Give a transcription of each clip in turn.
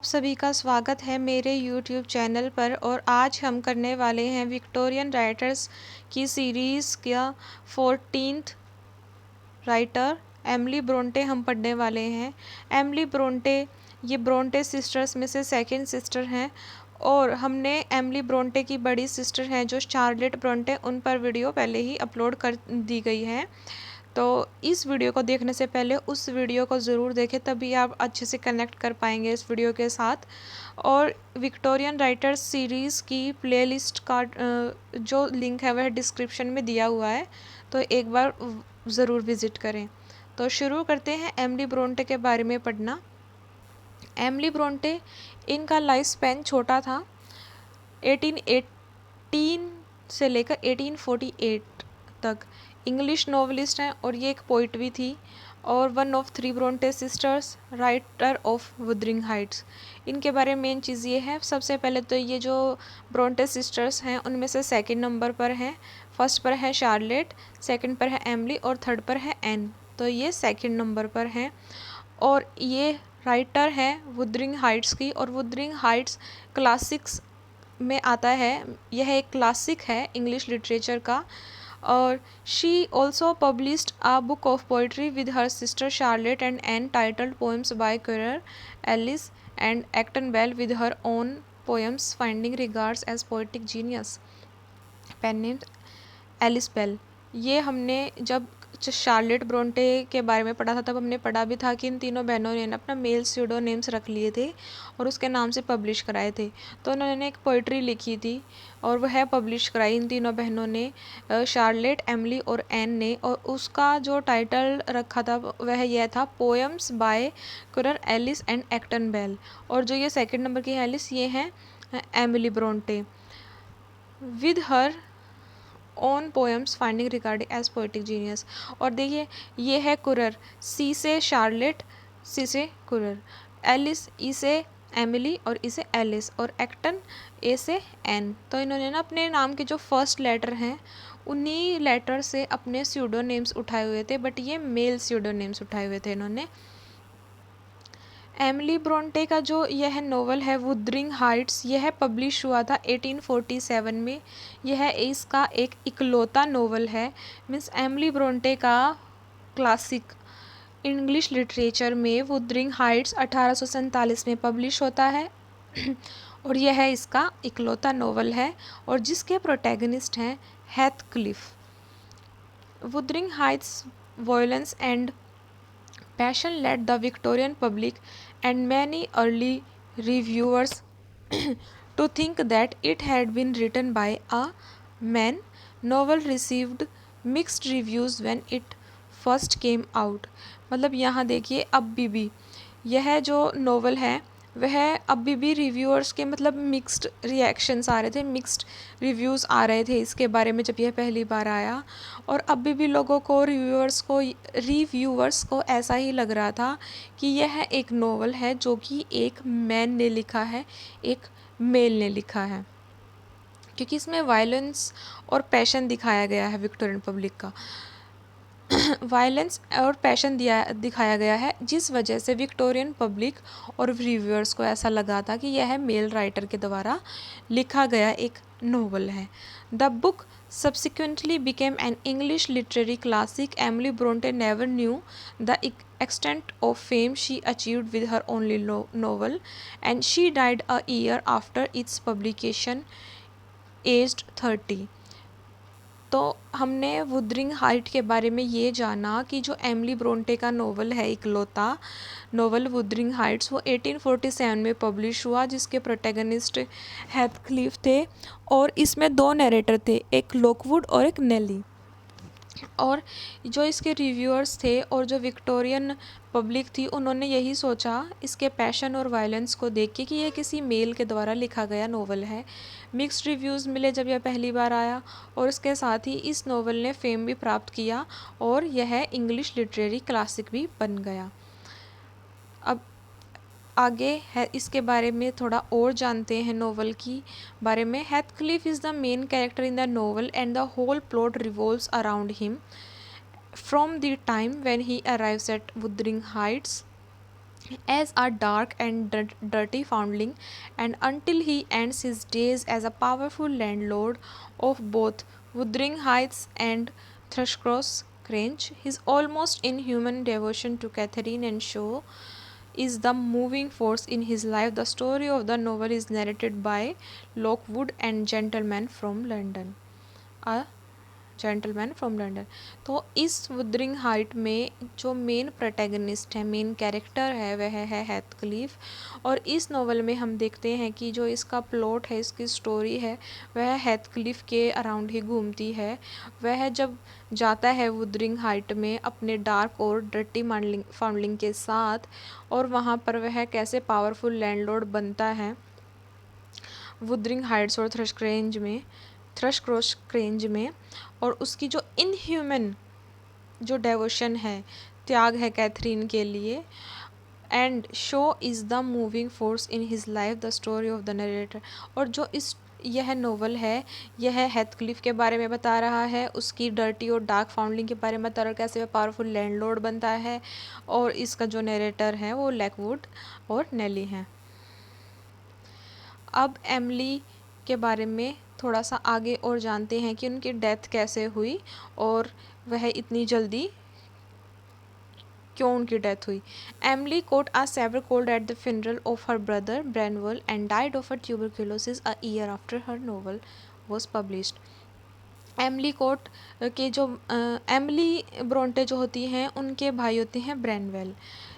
सभी का स्वागत है मेरे YouTube चैनल पर। और आज हम करने वाले हैं विक्टोरियन राइटर्स की सीरीज़ का 14th राइटर एमिली ब्रोंटे हम पढ़ने वाले हैं। एमिली ब्रोंटे ये ब्रोंटे सिस्टर्स में से सेकंड सिस्टर हैं और हमने एमिली ब्रोंटे की बड़ी सिस्टर हैं जो चार्लेट ब्रोंटे, उन पर वीडियो पहले ही अपलोड कर दी गई है। तो इस वीडियो को देखने से पहले उस वीडियो को ज़रूर देखें, तभी आप अच्छे से कनेक्ट कर पाएंगे इस वीडियो के साथ। और विक्टोरियन राइटर्स सीरीज़ की प्लेलिस्ट का जो लिंक है वह डिस्क्रिप्शन में दिया हुआ है, तो एक बार ज़रूर विज़िट करें। तो शुरू करते हैं एमिली ब्रोंटे के बारे में पढ़ना। एमिली ब्रोंटे, इनका लाइफ स्पैन छोटा था। 1818 से लेकर 1848 तक इंग्लिश नॉवलिस्ट हैं और ये एक पोइट भी थी और one of 3 Bronte sisters, writer of Wuthering Heights. इनके बारे में मेन चीज़ ये है, सबसे पहले तो ये जो ब्रोंटे सिस्टर्स हैं उनमें से सेकंड नंबर पर हैं। फर्स्ट पर है शार्लेट, सेकंड पर है एमिली और थर्ड पर है एन। तो ये सेकंड नंबर पर हैं और ये राइटर हैं वुदरिंग हाइट्स की। और वुदरिंग हाइट्स क्लासिक्स में आता है, यह एक क्लासिक है इंग्लिश लिटरेचर का। और she also published a book of poetry with her sister Charlotte and Anne titled Poems by Currer, Ellis and Acton Bell with her own poems finding regards as poetic genius, pen name Ellis Bell. ये हमने जब Charlotte Bronte के बारे में पढ़ा था तब हमने पढ़ा भी था कि इन तीनों बहनों ने अपना मेल स्यूडो नेम्स रख लिए थे और उसके नाम से पब्लिश कराए थे। तो उन्होंने एक पोइट्री लिखी थी और वह पब्लिश कराई इन तीनों बहनों ने, शार्लेट, एमिली और एन ने। और उसका जो टाइटल रखा था वह यह था Poems by Currer, Ellis and Acton Bell. और जो ये सेकंड नंबर की एलिस, ये हैं Emily Bronte with her own poems finding regarding as poetic genius. और देखिए ये है कुरर, सी से शार्लेट, सी से कुरर, एलिस, ई से एमिली और ई से एलिस, और एक्टन ए से एन। तो इन्होंने ना अपने नाम के जो फर्स्ट लेटर हैं उन्हीं लेटर से अपने स्यूडो नेम्स उठाए हुए थे, बट ये मेल स्यूडो नेम्स उठाए हुए थे इन्होंने। एमिली ब्रोंटे का जो यह नोवेल है वुदरिंग हाइट्स, यह पब्लिश हुआ था 1847 में। यह इसका एक इकलौता नोवेल है, मीन्स एमिली ब्रोंटे का क्लासिक इंग्लिश लिटरेचर में वुदरिंग हाइट्स 1847 में पब्लिश होता है और यह इसका इकलौता नोवेल है और जिसके प्रोटैगनिस्ट हैं Heathcliff. Wuthering Heights violence and passion led the Victorian public and many early reviewers to think that it had been written by a man. Novel received mixed reviews when it first came out। मतलब यहाँ देखिए अभी भी यह जो novel है वह अभी भी रिव्यूअर्स के मतलब मिक्स्ड रिएक्शंस आ रहे थे, मिक्स्ड रिव्यूज़ आ रहे थे इसके बारे में जब यह पहली बार आया। और अभी भी लोगों को रिव्यूअर्स को ऐसा ही लग रहा था कि यह एक नोवेल है जो कि एक मैन ने लिखा है, एक मेल ने लिखा है, क्योंकि इसमें वायलेंस और पैशन दिखाया गया है विक्टोरियन पब्लिक का। वायलेंस और पैशन दिखाया गया है, जिस वजह से विक्टोरियन पब्लिक और रिव्यूअर्स को ऐसा लगा था कि यह मेल राइटर के द्वारा लिखा गया एक नोवेल है। The book subsequently became an English literary classic. Emily Bronte never knew the extent of fame she achieved with her only novel, and she died a year after its publication, aged 30। तो हमने Wuthering height के बारे में ये जाना कि जो Emily Bronte का नोवेल है, इकलौता नोवेल वुदरिंग हाइट्स, वो 1847 में पब्लिश हुआ, जिसके प्रोटैगनिस्ट हेथक्लिफ थे। और इसमें 2 नरेटर थे, एक लॉकवुड और एक नेली। और जो इसके रिव्यूअर्स थे और जो विक्टोरियन पब्लिक थी उन्होंने यही सोचा इसके पैशन और वायलेंस को देख के कि यह किसी मेल के द्वारा लिखा गया नोवेल है। मिक्स्ड रिव्यूज़ मिले जब यह पहली बार आया और इसके साथ ही इस नोवेल ने फेम भी प्राप्त किया और यह इंग्लिश लिटरेरी क्लासिक भी बन गया। अब आगे है इसके बारे में थोड़ा और जानते हैं नोवेल की बारे में। Heathcliff is the main character in the novel and the whole plot revolves around him. From the time when he arrives at Wuthering Heights, as a dark and dirty foundling, and until he ends his days as a powerful landlord of both Wuthering Heights and Thrushcross Grange. His almost inhuman devotion to Catherine and Shaw is the moving force in his life. The story of the novel is narrated by Lockwood and Gentleman from London. A gentleman from London. तो इस Wuthering height में जो main protagonist है, main character है, वह है हेथक्लिफ। और इस नॉवल में हम देखते हैं कि जो इसका प्लॉट है, इसकी स्टोरी है, वह हेथक्लिफ के अराउंड ही घूमती है। वह जब जाता है वुदरिंग हाइट में अपने डार्क और डर्टी फाउंडलिंग के साथ, और वहाँ पर वह कैसे पावरफुल लैंडलॉर्ड बनता है वुदरिंग हाइट्स और थ्रश क्रेंज में, और उसकी जो इनह्यूमन जो डेवोशन है, त्याग है कैथरीन के लिए। And show is the moving force in his life, the story of the narrator. और जो यह नोवेल है, यह हेथक्लिफ के बारे में बता रहा है, उसकी डर्टी और डार्क फाउंडलिंग के बारे में बता रहा है, कैसे वह पावरफुल लैंडलॉर्ड बनता है। और इसका जो नरेटर है वो लैकवुड और नेली हैं। अब एमिली के बारे में थोड़ा सा आगे और जानते हैं कि उनकी डेथ कैसे हुई और वह इतनी जल्दी क्यों उनकी डेथ हुई। Emily caught a severe cold at the funeral of her brother Branwell and died of a tuberculosis a year after her novel was published. Emily quote के जो एमिली ब्रोंटे जो होती हैं, उनके भाई होते हैं ब्रैनवेल।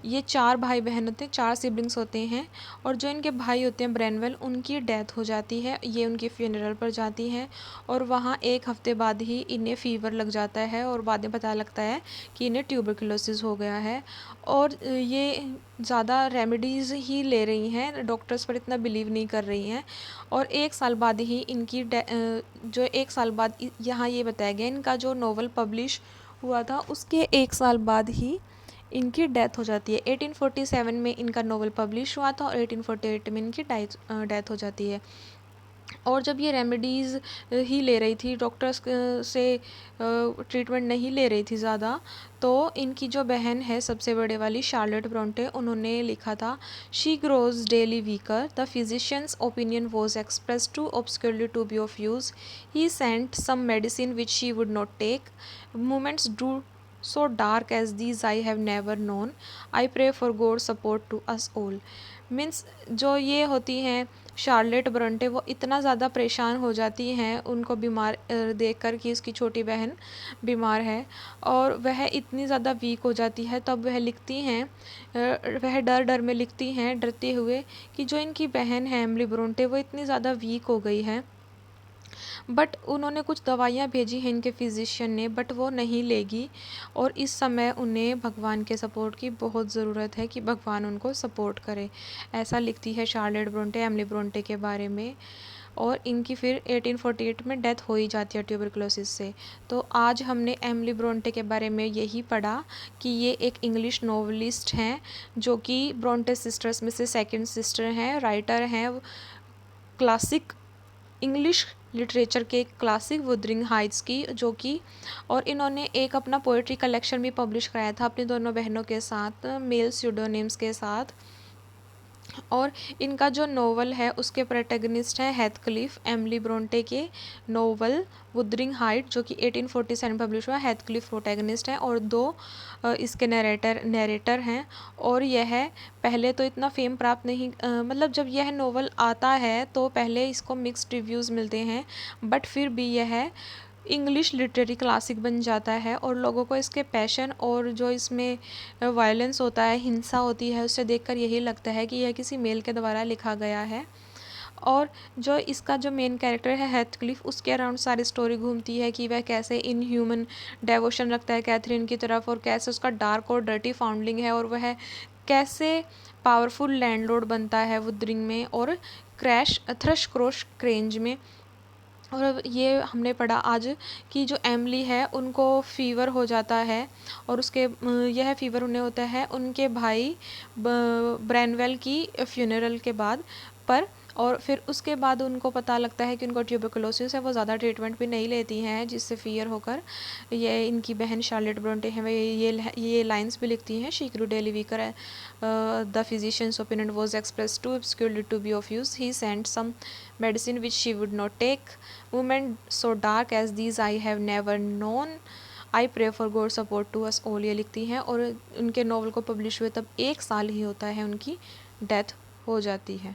ये 4 भाई बहन होते हैं, 4 सिबलिंग्स होते हैं। और जो इनके भाई होते हैं ब्रैनवेल, उनकी डेथ हो जाती है। ये उनकी फ्यूनरल पर जाती हैं और वहाँ 1 हफ्ते बाद ही इन्हें फ़ीवर लग जाता है और बाद में पता लगता है कि इन्हें ट्यूबरकुलोसिस हो गया है। और ये ज़्यादा रेमेडीज़ ही ले रही हैं, डॉक्टर्स पर इतना बिलीव नहीं कर रही हैं। और 1 साल बाद ही इनकी जो 1 साल बाद यहाँ ये बताया गया, इनका जो नोवेल पब्लिश हुआ था उसके 1 साल बाद ही इनकी डेथ हो जाती है। 1847 में इनका नोवेल पब्लिश हुआ था और 1848 में इनकी डेथ हो जाती है। और जब ये रेमेडीज़ ही ले रही थी, डॉक्टर्स से ट्रीटमेंट नहीं ले रही थी ज़्यादा, तो इनकी जो बहन है सबसे बड़े वाली शार्लेट ब्रोंटे, उन्होंने लिखा था, she grows daily weaker, the physicians opinion was express to obscurely to be of use, he sent some medicine which she would not take, moments do so dark as these I have never known, I pray for God's support to us all. Means जो ये होती हैं Charlotte ब्रंटे, वो इतना ज़्यादा परेशान हो जाती हैं उनको बीमार देखकर कि उसकी छोटी बहन बीमार है, और वह इतनी ज़्यादा वीक हो जाती है। तब वह लिखती हैं, वह डर डर में लिखती हैं, डरते हुए, कि जो इनकी बहन है एमिली ब्रोंटे, वो इतनी ज़्यादा वीक हो गई है। बट उन्होंने कुछ दवाइयाँ भेजी हैं इनके फिजिशियन ने, बट वो नहीं लेगी। और इस समय उन्हें भगवान के सपोर्ट की बहुत ज़रूरत है कि भगवान उनको सपोर्ट करे। ऐसा लिखती है शार्लेट ब्रोंटे एमिली ब्रोंटे के बारे में। और इनकी फिर 1848 में डेथ हो ही जाती है ट्यूबरकुलोसिस से। तो आज हमने एमिली ब्रोंटे के बारे में यही पढ़ा कि ये एक इंग्लिश नॉवलिस्ट हैं, जो कि ब्रोंटे सिस्टर्स में से सेकंड सिस्टर हैं, राइटर हैं, क्लासिक इंग्लिश लिटरेचर के क्लासिक वुदरिंग हाइट्स की, जो कि, और इन्होंने एक अपना पोइट्री कलेक्शन भी पब्लिश कराया था अपनी दोनों बहनों के साथ, मेल स्यूडोनिम्स के साथ। और इनका जो नोवेल है उसके प्रोटैगनिस्ट हैं हेथक्लिफ, एमिली ब्रोंटे के नोवेल वुदरिंग हाइट, जो कि 1847 पब्लिश हुआ। हेथक्लिफ प्रोटैगनिस्ट हैं और 2 इसके नरेटर हैं। और यह पहले तो इतना फेम प्राप्त नहीं, मतलब जब यह नोवेल आता है तो पहले इसको मिक्स्ड रिव्यूज़ मिलते हैं, बट फिर भी यह इंग्लिश लिटरेरी क्लासिक बन जाता है। और लोगों को इसके पैशन और जो इसमें वायलेंस होता है, हिंसा होती है, उससे देखकर यही लगता है कि यह किसी मेल के द्वारा लिखा गया है। और जो इसका जो मेन कैरेक्टर है हेथक्लिफ, उसके अराउंड सारी स्टोरी घूमती है कि वह कैसे इन ह्यूमन डेवोशन रखता है कैथरीन की तरफ, और कैसे उसका डार्क और डर्टी फाउंडलिंग है, और वह कैसे पावरफुल लैंडलॉर्ड बनता है वुदरिंग में और थ्रशक्रोश क्रेंज में। और ये हमने पढ़ा आज कि जो एमिली है उनको फ़ीवर हो जाता है, और यह फ़ीवर उन्हें होता है उनके भाई ब्रैनवेल की फ्यूनरल के बाद पर। और फिर उसके बाद उनको पता लगता है कि उनको ट्यूबरकुलोसिस है, वो ज़्यादा ट्रीटमेंट भी नहीं लेती हैं, जिससे फियर होकर ये इनकी बहन शार्लेट ब्रोंटे हैं, वे ये लाइंस भी लिखती हैं। She grew daily weaker, the physicians opinion was express to obscurely to be of use. He sent some medicine which she would not take. Women so dark as these I have never known. I pray for God support to us all, ये लिखती हैं। और उनके novel को publish हुए तब 1 साल ही होता है, उनकी डेथ हो जाती है।